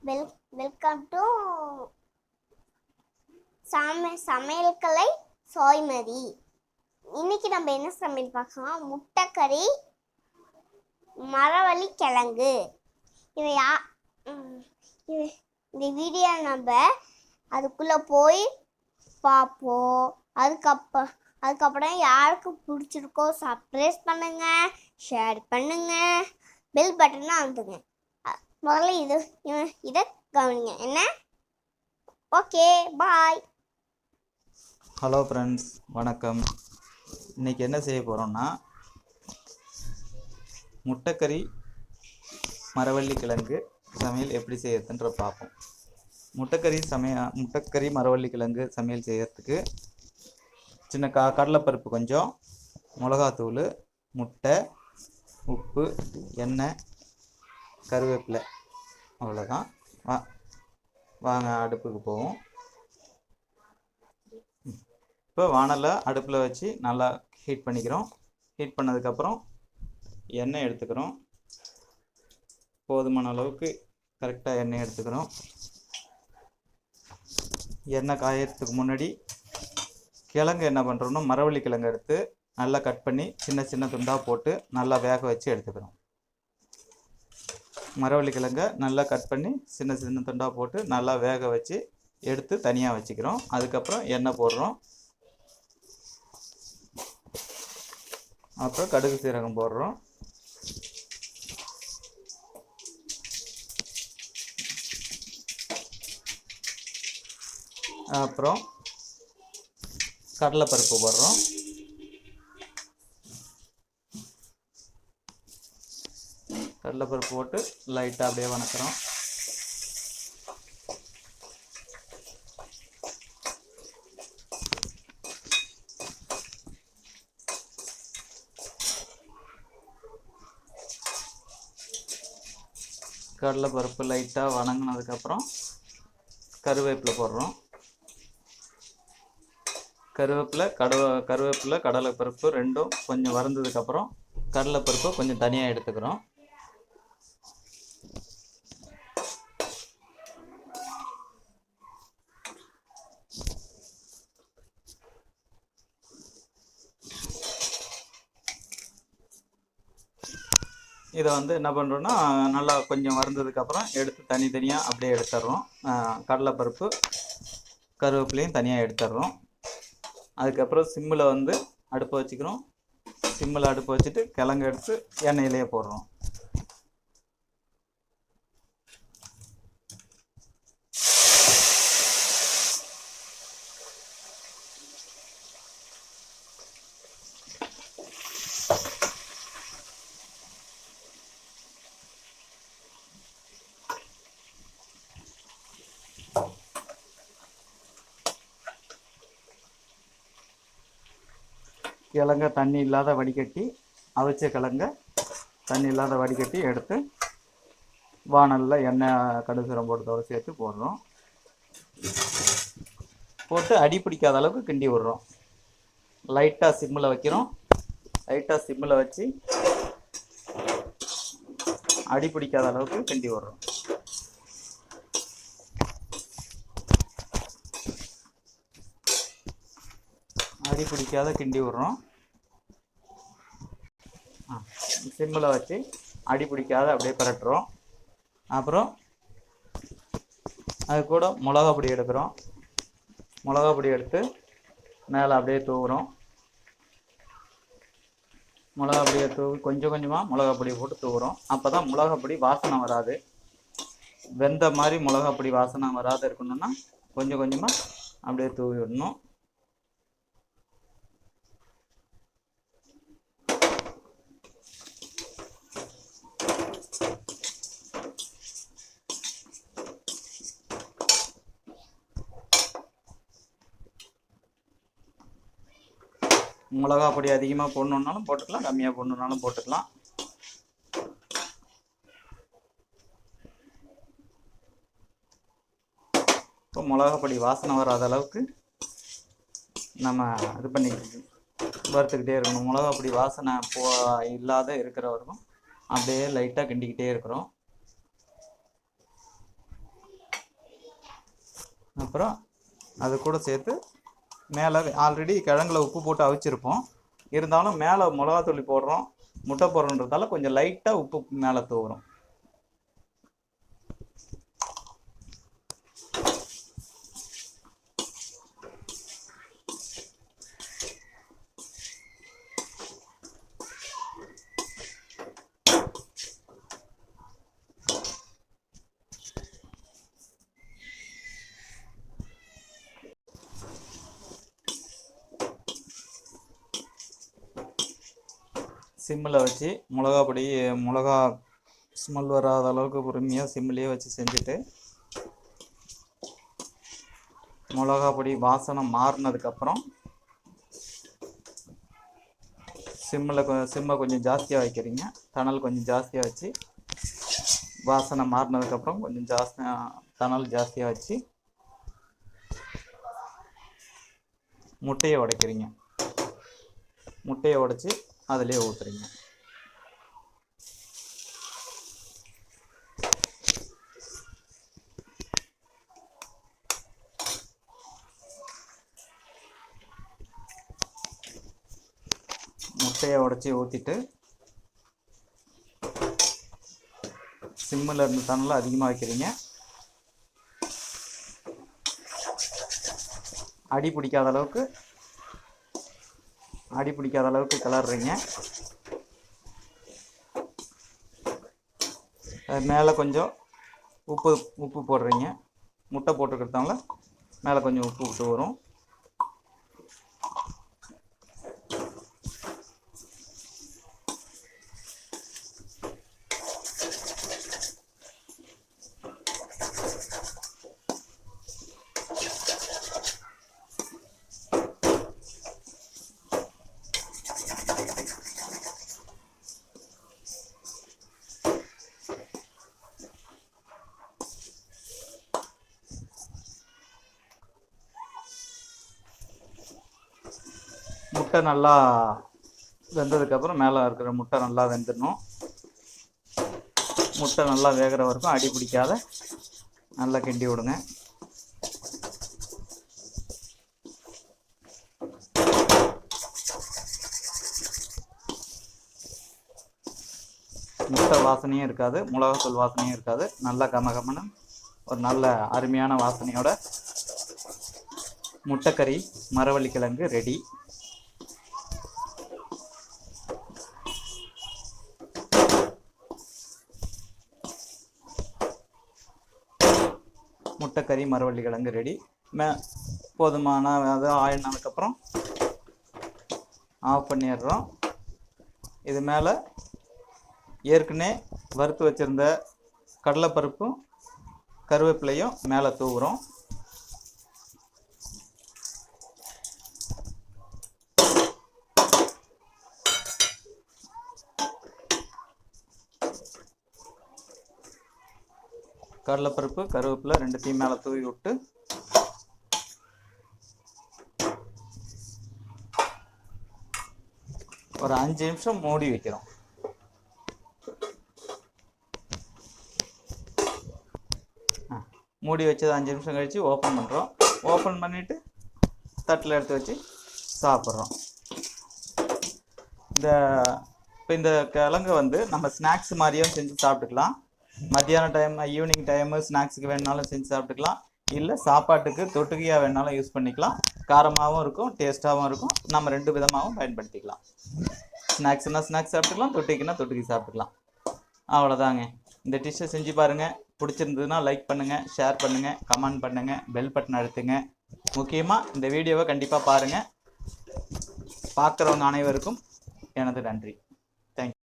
Welcome to சமையல்கலை சோய்மதி. இன்னைக்கு நம்ம என்ன சமையல் பார்க்கலாம்? முட்டைக்கறி, மரவள்ளி கிழங்கு. இந்த வீடியோ நம்ம அதுக்குள்ள போய் பார்ப்போம். அதுக்கப்புறம் யாருக்கு பிடிச்சிருக்கோ சப்ஸ்கிரைப் பண்ணுங்க, ஷேர் பண்ணுங்க, பெல் பட்டனை அழுத்துங்க. முதல்ல இதை கவனிங்க. என்ன? ஓகே, பாய். ஹலோ ஃப்ரெண்ட்ஸ், வணக்கம். இன்றைக்கி என்ன செய்ய போகிறோம்னா, முட்டைக்கறி மரவள்ளி கிழங்கு சமையல் எப்படி செய்யறதுன்ற பார்ப்போம். முட்டைக்கறி மரவள்ளி கிழங்கு சமையல் செய்யறதுக்கு சின்ன கடலைப்பருப்பு கொஞ்சம், மிளகாத்தூள், முட்டை, உப்பு, எண்ணெய், கருவேப்பிலை, அவ்வளோதான். வாங்க அடுப்புக்கு போவோம். இப்போ வானலை அடுப்பில் வச்சு நல்லா ஹீட் பண்ணிக்கிறோம். ஹீட் பண்ணதுக்கப்புறம் எண்ணெய் எடுத்துக்கிறோம். போதுமான அளவுக்கு கரெக்டாக எண்ணெய் எடுத்துக்கிறோம். எண்ணெய் காயறதுக்கு முன்னாடி கிழங்கு என்ன பண்ணுறோம்னா, மரவள்ளி கிழங்கு எடுத்து நல்லா கட் பண்ணி சின்ன சின்ன துண்டாக போட்டு நல்லா வேக வச்சு எடுத்துக்கிறோம். மரவள்ளி கிழங்கை நல்லா கட் பண்ணி சின்ன சின்ன துண்டாக போட்டு நல்லா வேக வச்சு எடுத்து தனியாக வச்சுக்கிறோம். அதுக்கப்புறம் எண்ணெய் போடுறோம். அப்புறம் கடுகு சீரகம் போடுறோம். அப்புறம் கடலைப்பருப்பு போடுறோம். கடலைப்பருப்பு போட்டு லைட்டாக அப்படியே வணக்கிறோம். கடலைப்பருப்பு லைட்டாக வணங்கினதுக்கப்புறம் கருவேப்பிலை போடுறோம். கருவேப்பிலை கடலைப்பருப்பு ரெண்டும் கொஞ்சம் வறுந்ததுக்கப்புறம் கடலைப்பருப்பை கொஞ்சம் தனியாக எடுத்துக்கிறோம். இதை என்ன பண்ணுறோன்னா, நல்லா கொஞ்சம் வறுந்ததுக்கப்புறம் எடுத்து தனித்தனியாக அப்படியே எடுத்துடுறோம். கடலைப்பருப்பு கருவேப்பிலையும் தனியாக எடுத்துடுறோம். அதுக்கப்புறம் சிம்மில் அடுப்பை வச்சுக்கிறோம். சிம்மில் அடுப்பை வச்சுட்டு கிழங்கு எடுத்து எண்ணெயிலேயே போடுறோம். கிழங்க தண்ணி இல்லாத வடிகட்டி, அவிச்ச கிழங்க தண்ணி இல்லாத வடிகட்டி எடுத்து வானலில் எண்ணெய் கடுகு சீரகம் போட்டு சேர்த்து போடுறோம். போட்டு அடி பிடிக்காத அளவுக்கு கிண்டி விடுறோம். லைட்டாக சிம்மில் வைக்கிறோம். லைட்டாக சிம்மில் வச்சு அடி பிடிக்காத அளவுக்கு கிண்டி விடுறோம். அடி பிடிக்காத கிண்டி விடுறோம். சிம்மில் வச்சு அடி பிடிக்காத அப்படியே பரட்டுறோம். அப்புறம் அது கூட மிளகா பொடி எடுக்கிறோம். மிளகா பொடி எடுத்து மேலே அப்படியே தூவுறோம். மிளகா பொடியை தூவி கொஞ்சம் கொஞ்சமாக மிளகா பொடியை போட்டு தூவுறோம். அப்போ தான் மிளகா பொடி வாசனை வராது. வெந்த மாதிரி மிளகா பொடி வாசனை வராத இருக்கணும்னா கொஞ்சம் கொஞ்சமாக அப்படியே தூவி விடணும். மிளகா பொடி அதிகமாக போடணுன்னாலும் போட்டுக்கலாம், கம்மியாக போடணுன்னாலும் போட்டுக்கலாம். இப்போ மிளகா பொடி வாசனை வராத அளவுக்கு நம்ம இது பண்ணி வறுத்துக்கிட்டே இருக்கணும். மிளகா பொடி வாசனை இல்லாத இருக்கிற வரைக்கும் அப்படியே லைட்டாக கிண்டிக்கிட்டே இருக்கிறோம். அப்புறம் அது கூட சேர்த்து மேலே ஆல்ரெடி கிழங்குல உப்பு போட்டு அவிச்சிருப்போம், இருந்தாலும் மேலே மிளகாத்தூள் போடுறோம், முட்டை போடுறோன்றதால கொஞ்சம் லைட்டாக உப்பு மேலே தூவுறோம். சிம்மில் வச்சு மிளகா ஸ்மெல் வராத அளவுக்கு பொறுமையாக சிம்மிலேயே வச்சு செஞ்சுட்டு, மிளகா பொடி வாசனை மாறினதுக்கப்புறம் சிம்மை கொஞ்சம் ஜாஸ்தியாக வைக்கிறீங்க. தணல் கொஞ்சம் ஜாஸ்தியாக வச்சு, வாசனை மாறினதுக்கப்புறம் கொஞ்சம் தணல் ஜாஸ்தியாக வச்சு முட்டையை உடைக்கிறீங்க. முட்டையை உடைச்சி அதிலே ஊற்றுறீங்க. முட்டையை உடைச்சி ஊற்றிட்டு சிம்மில் இருந்து தணலை அதிகமாக வைக்கிறீங்க. அடி பிடிக்காத அளவுக்கு கிளறீங்க. அது மேலே கொஞ்சம் உப்பு போடுறீங்க. முட்டை போட்டுக்கிறதால மேலே கொஞ்சம் உப்பு விட்டு வரும். முட்டை நல்லா வெந்ததுக்கப்புறம் மேலே இருக்கிற முட்டை நல்லா வெந்துடணும். முட்டை நல்லா வேகிற வரைக்கும் அடி பிடிக்காத நல்லா கிண்டி விடுங்க. முட்டை வாசனையும் இருக்காது, மிளகாத்தூள் வாசனையும் இருக்காது. நல்லா கமகமன்னு ஒரு நல்ல அருமையான வாசனையோட முட்டைக்கறி மரவள்ளிக்கிழங்கு ரெடி. முட்டைக்கறி மரவள்ளிக்கிழங்கு ரெடி. போதுமான அது ஆயினதுக்கப்புறம் ஆஃப் பண்ணிடுறோம். இது மேலே ஏற்கனவே வறுத்து வச்சுருந்த கடலைப்பருப்பும் கருவேப்பிலையும் மேலே தூவுறோம். கடலைப்பருப்பு கருவேப்பிலை ரெண்டுத்தையும் மேலே தூவி விட்டு ஒரு 5 நிமிஷம் மூடி வைக்கிறோம். மூடி வச்சது 5 நிமிஷம் கழித்து ஓப்பன் பண்ணுறோம். ஓப்பன் பண்ணிவிட்டு தட்டில் எடுத்து வச்சு சாப்பிட்றோம். இந்த கிழங்கு வந்து நம்ம ஸ்நாக்ஸ் மாதிரியும் செஞ்சு சாப்பிட்டுக்கலாம். மத்தியான டைம் ஈவினிங் டைமு ஸ்நாக்ஸுக்கு வேணுனாலும் செஞ்சு சாப்பிட்டுக்கலாம். இல்லை சாப்பாட்டுக்கு தொட்டுக்கையாக வேணாலும் யூஸ் பண்ணிக்கலாம். காரமாகவும் இருக்கும், டேஸ்ட்டாகவும் இருக்கும். நம்ம 2 விதமாகவும் பயன்படுத்திக்கலாம். ஸ்நாக்ஸ்னால் ஸ்நாக்ஸ் சாப்பிட்டுக்கலாம், தொட்டிக்குன்னா தொட்டுக்கி சாப்பிட்டுக்கலாம். அவ்வளோதாங்க. இந்த டிஷ்ஷை செஞ்சு பாருங்கள். பிடிச்சிருந்ததுன்னா லைக் பண்ணுங்கள், ஷேர் பண்ணுங்கள், கமெண்ட் பண்ணுங்கள், பெல் பட்டன் அழுத்துங்க. முக்கியமாக இந்த வீடியோவை கண்டிப்பாக பாருங்கள். பார்க்குறவங்க அனைவருக்கும் எனது நன்றி.